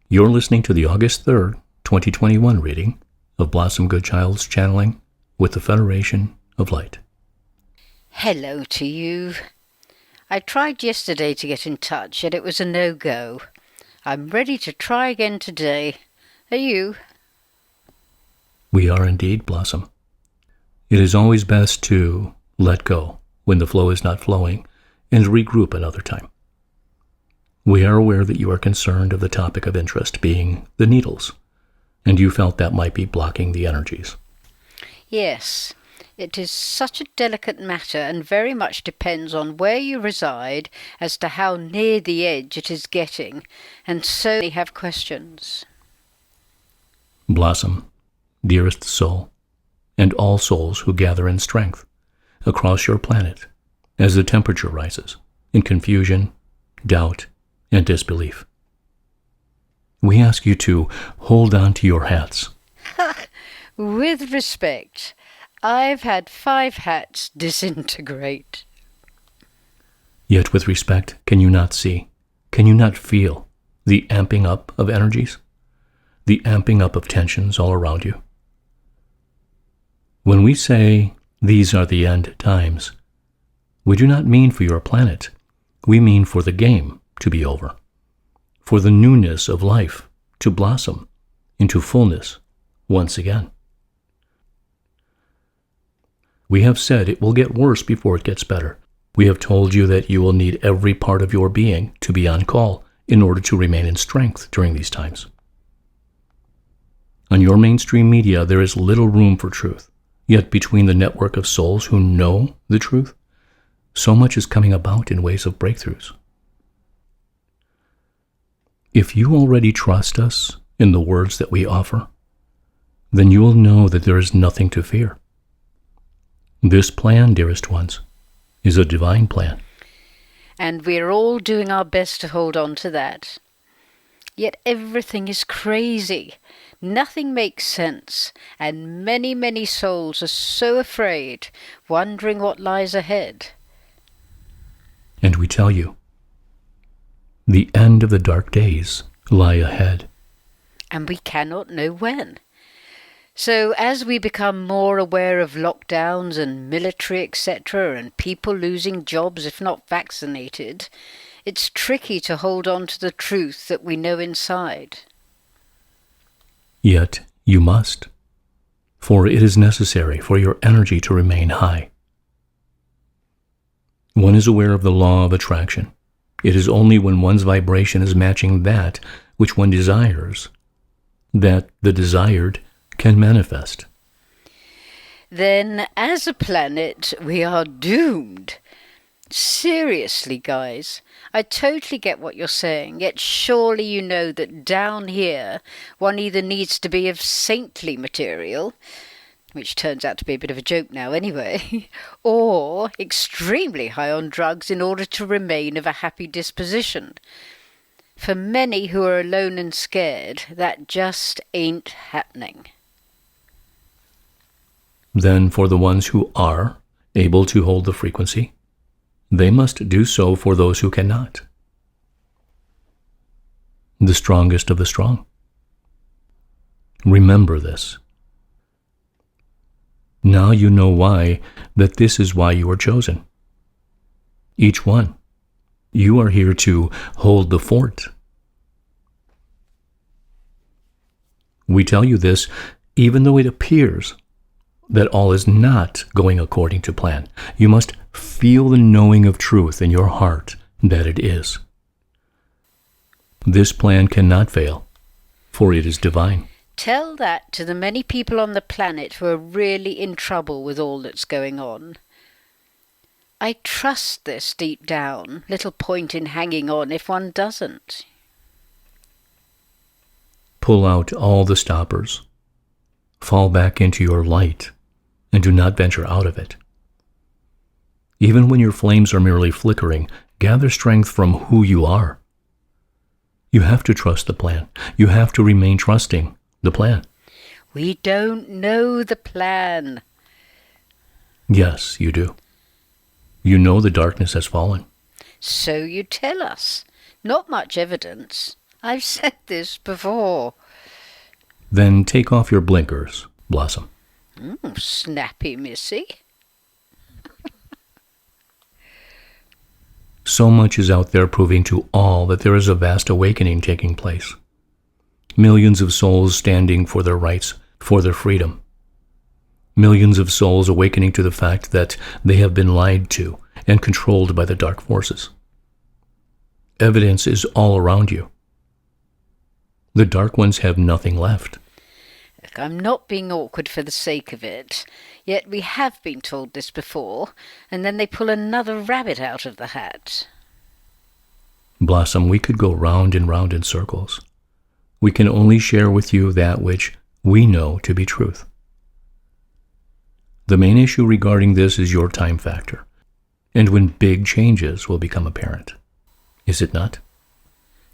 You're listening to the August 3rd, 2021 reading of Blossom Goodchild's channeling with the Federation of Light. Hello to you. I tried yesterday to get in touch, yet it was a no-go. I'm ready to try again today. Are you? We are indeed, Blossom. It is always best to let go when the flow is not flowing and regroup another time. We are aware that you are concerned of the topic of interest being the needles, and you felt that might be blocking the energies. Yes, it is such a delicate matter and very much depends on where you reside as to how near the edge it is getting, and so many have questions. Blossom, dearest soul, and all souls who gather in strength across your planet as the temperature rises in confusion, doubt, and disbelief. We ask you to hold on to your hats. With respect, I've had 5 hats disintegrate. Yet with respect, can you not see, can you not feel the amping up of energies, the amping up of tensions all around you? When we say these are the end times, we do not mean for your planet. We mean for the game to be over, for the newness of life to blossom into fullness once again. We have said it will get worse before it gets better. We have told you that you will need every part of your being to be on call in order to remain in strength during these times. On your mainstream media, there is little room for truth. Yet between the network of souls who know the truth, so much is coming about in ways of breakthroughs. If you already trust us in the words that we offer, then you will know that there is nothing to fear. This plan, dearest ones, is a divine plan. And we're all doing our best to hold on to that. Yet everything is crazy. Nothing makes sense, and many, many souls are so afraid, wondering what lies ahead. And we tell you, the end of the dark days lie ahead. And we cannot know when. So as we become more aware of lockdowns and military, etc., and people losing jobs if not vaccinated, it's tricky to hold on to the truth that we know inside. Yet you must, for it is necessary for your energy to remain high. One is aware of the law of attraction. It is only when one's vibration is matching that which one desires that the desired can manifest. Then, as a planet, we are doomed. Seriously, guys, I totally get what you're saying, yet surely you know that down here one either needs to be of saintly material, which turns out to be a bit of a joke now anyway, or extremely high on drugs in order to remain of a happy disposition. For many who are alone and scared, that just ain't happening. Then for the ones who are able to hold the frequency, they must do so for those who cannot. The strongest of the strong. Remember this. Now you know why, that this is why you are chosen. Each one. You are here to hold the fort. We tell you this even though it appears that all is not going according to plan. You must feel the knowing of truth in your heart that it is. This plan cannot fail, for it is divine. Tell that to the many people on the planet who are really in trouble with all that's going on. I trust this deep down. Little point in hanging on if one doesn't. Pull out all the stoppers. Fall back into your light and do not venture out of it. Even when your flames are merely flickering, gather strength from who you are. You have to trust the plan. You have to remain trusting the plan. We don't know the plan. Yes, you do. You know the darkness has fallen. So you tell us. Not much evidence. I've said this before. Then take off your blinkers, Blossom. Snappy, missy. So much is out there proving to all that there is a vast awakening taking place. Millions of souls standing for their rights, for their freedom. Millions of souls awakening to the fact that they have been lied to and controlled by the dark forces. Evidence is all around you. The dark ones have nothing left. Look, I'm not being awkward for the sake of it, yet we have been told this before, and then they pull another rabbit out of the hat. Blossom, we could go round and round in circles. We can only share with you that which we know to be truth. The main issue regarding this is your time factor, and when big changes will become apparent. Is it not?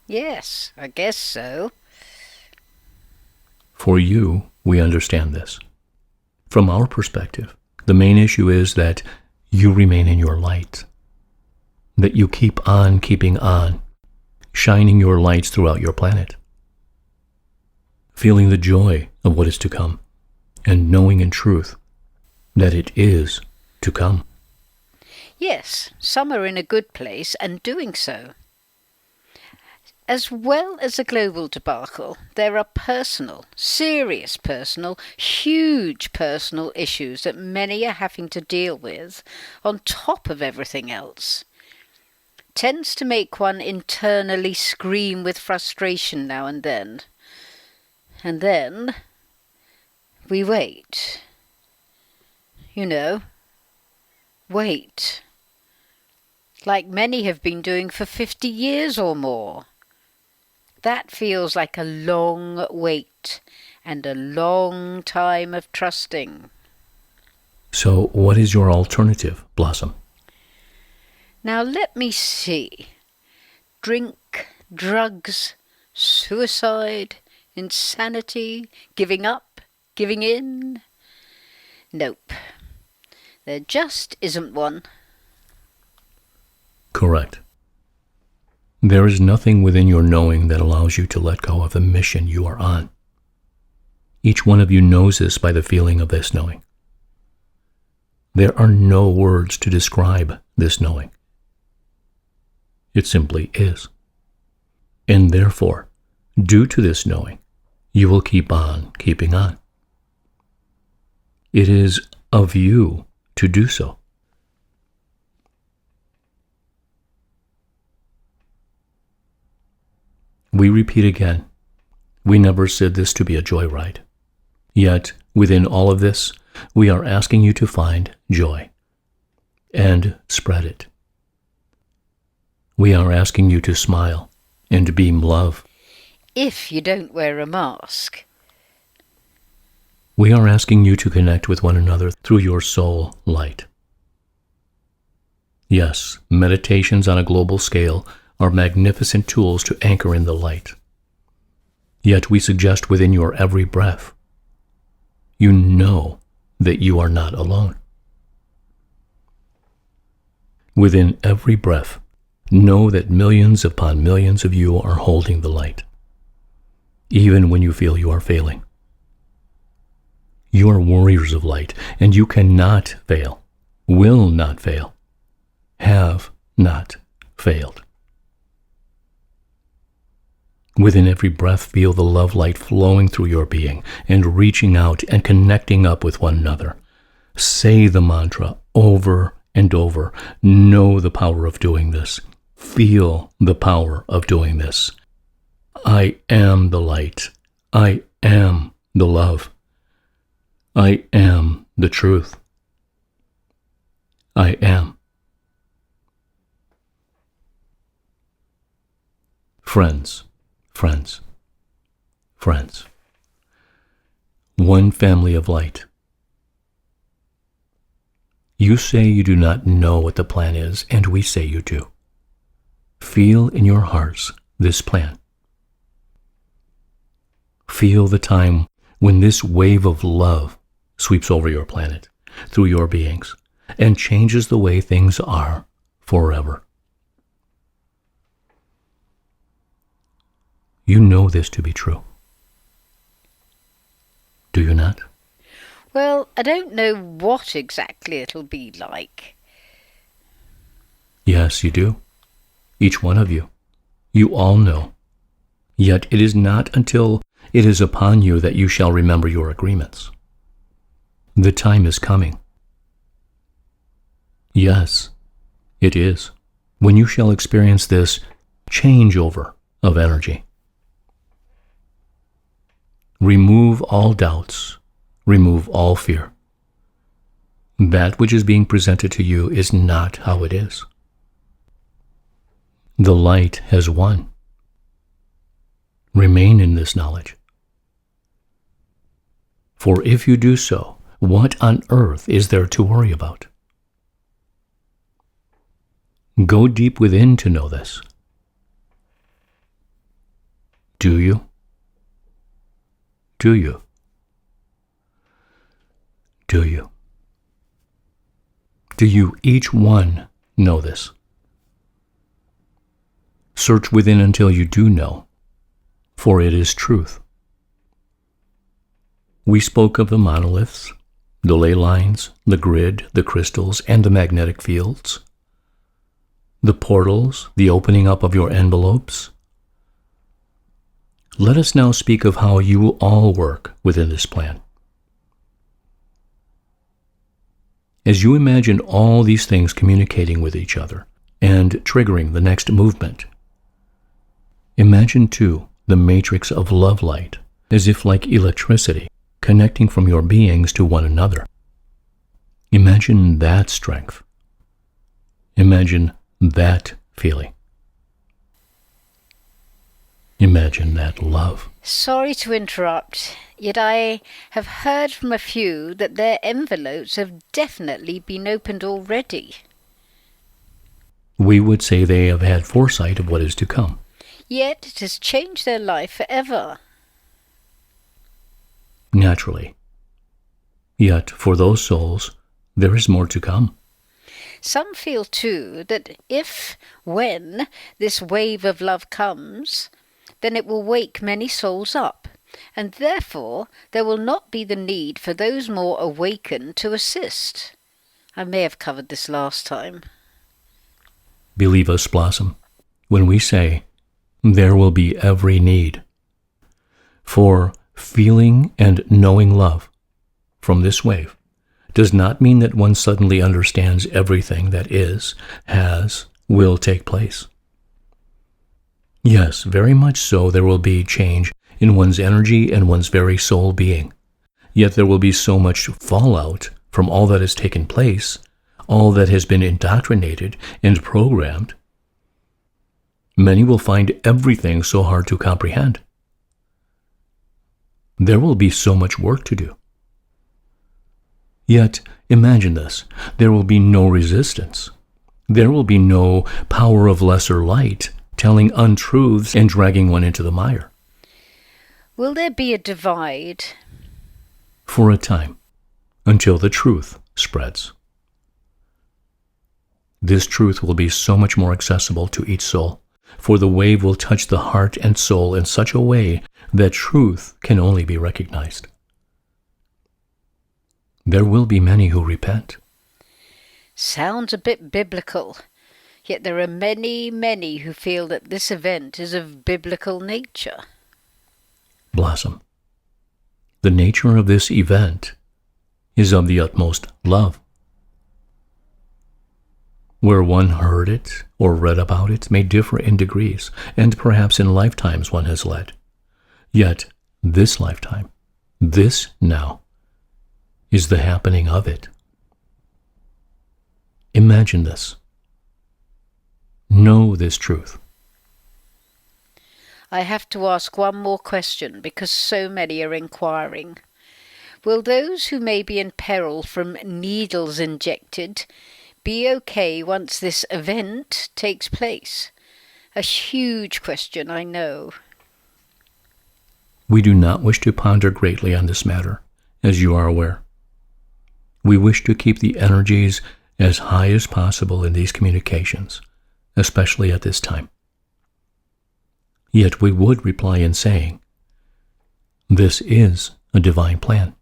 Yes, I guess so. For you, we understand this. From our perspective, the main issue is that you remain in your light, that you keep on keeping on, shining your lights throughout your planet, feeling the joy of what is to come, and knowing in truth that it is to come. Yes, some are in a good place and doing so. As well as a global debacle, there are personal, serious personal, huge personal issues that many are having to deal with on top of everything else. Tends to make one internally scream with frustration now and then. And then we wait. You know, wait. Like many have been doing for 50 years or more. That feels like a long wait and a long time of trusting. So what is your alternative, Blossom? Now let me see. Drink, drugs, suicide, insanity, giving up, giving in? Nope. There just isn't one. Correct. There is nothing within your knowing that allows you to let go of the mission you are on. Each one of you knows this by the feeling of this knowing. There are no words to describe this knowing. It simply is. And therefore, due to this knowing, you will keep on keeping on. It is of you to do so. We repeat again, we never said this to be a joyride. Yet, within all of this, we are asking you to find joy and spread it. We are asking you to smile and beam love. If you don't wear a mask. We are asking you to connect with one another through your soul light. Yes, meditations on a global scale are magnificent tools to anchor in the light. Yet we suggest within your every breath, you know that you are not alone. Within every breath, know that millions upon millions of you are holding the light, even when you feel you are failing. You are warriors of light, and you cannot fail, will not fail, have not failed. Within every breath, feel the love light flowing through your being and reaching out and connecting up with one another. Say the mantra over and over. Know the power of doing this. Feel the power of doing this. I am the light. I am the love. I am the truth. I am. Friends. Friends, friends, one family of light. You say you do not know what the plan is, and we say you do. Feel in your hearts this plan. Feel the time when this wave of love sweeps over your planet, through your beings, and changes the way things are forever. You know this to be true. Do you not? Well, I don't know what exactly it'll be like. Yes, you do. Each one of you. You all know. Yet it is not until it is upon you that you shall remember your agreements. The time is coming. Yes, it is, when you shall experience this changeover of energy. Remove all doubts. Remove all fear. That which is being presented to you is not how it is. The light has won. Remain in this knowledge. For if you do so, what on earth is there to worry about? Go deep within to know this. Do you? Do you? Do you? Do you each one know this? Search within until you do know, for it is truth. We spoke of the monoliths, the ley lines, the grid, the crystals, and the magnetic fields, the portals, the opening up of your envelopes. Let us now speak of how you all work within this plan. As you imagine all these things communicating with each other and triggering the next movement, imagine too the matrix of love light, as if like electricity, connecting from your beings to one another. Imagine that strength. Imagine that feeling. Imagine that love. Sorry to interrupt, yet I have heard from a few that their envelopes have definitely been opened already. We would say they have had foresight of what is to come. Yet it has changed their life forever. Naturally. Yet for those souls, there is more to come. Some feel too that when this wave of love comes, then it will wake many souls up, and therefore there will not be the need for those more awakened to assist. I may have covered this last time. Believe us, Blossom, when we say there will be every need. For feeling and knowing love from this wave does not mean that one suddenly understands everything that is, has, will take place. Yes, very much so there will be change in one's energy and one's very soul being. Yet there will be so much fallout from all that has taken place, all that has been indoctrinated and programmed. Many will find everything so hard to comprehend. There will be so much work to do. Yet, imagine this, there will be no resistance. There will be no power of lesser light telling untruths and dragging one into the mire. Will there be a divide? For a time, until the truth spreads. This truth will be so much more accessible to each soul, for the wave will touch the heart and soul in such a way that truth can only be recognized. There will be many who repent. Sounds a bit biblical, yet there are many, many who feel that this event is of biblical nature. Blossom, the nature of this event is of the utmost love. Where one heard it or read about it may differ in degrees, and perhaps in lifetimes one has led. Yet this lifetime, this now, is the happening of it. Imagine this. Know this truth. I have to ask one more question because so many are inquiring. Will those who may be in peril from needles injected be okay once this event takes place? A huge question, I know. We do not wish to ponder greatly on this matter, as you are aware. We wish to keep the energies as high as possible in these communications, especially at this time. Yet we would reply in saying, this is a divine plan.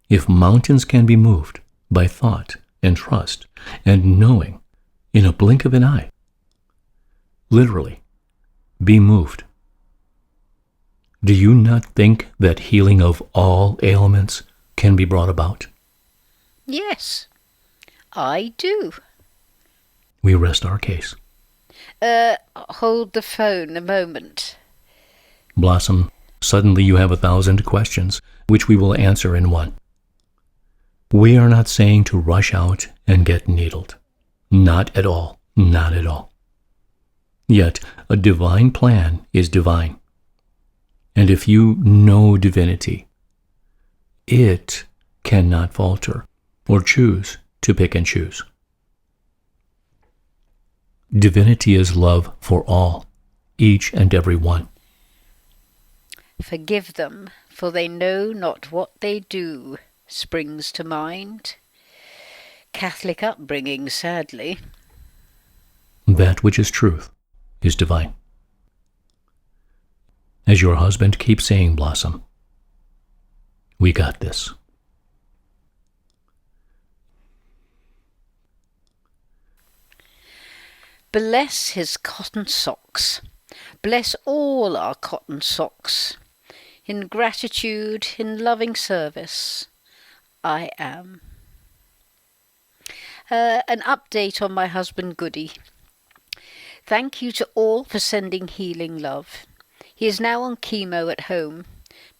If mountains can be moved by thought and trust and knowing in a blink of an eye, literally, be moved, do you not think that healing of all ailments can be brought about? Yes, I do. We rest our case. Hold the phone a moment. Blossom, suddenly you have 1,000 questions, which we will answer in one. We are not saying to rush out and get needled. Not at all. Not at all. Yet, a divine plan is divine. And if you know divinity, it cannot falter or choose to pick and choose. Divinity is love for all, each and every one. Forgive them, for they know not what they do, springs to mind. Catholic upbringing, sadly. That which is truth is divine. As your husband keeps saying, Blossom, we got this. Bless his cotton socks. Bless all our cotton socks. In gratitude, in loving service, I am. An update on my husband Goody. Thank you to all for sending healing love. He is now on chemo at home.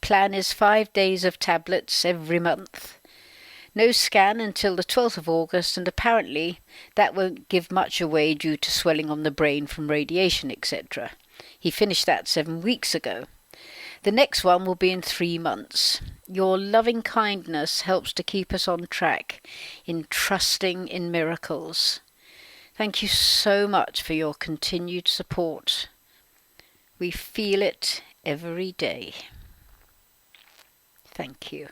Plan is 5 days of tablets every month. No scan until the 12th of August, and apparently that won't give much away due to swelling on the brain from radiation, etc. He finished that 7 weeks ago. The next one will be in 3 months. Your loving kindness helps to keep us on track in trusting in miracles. Thank you so much for your continued support. We feel it every day. Thank you.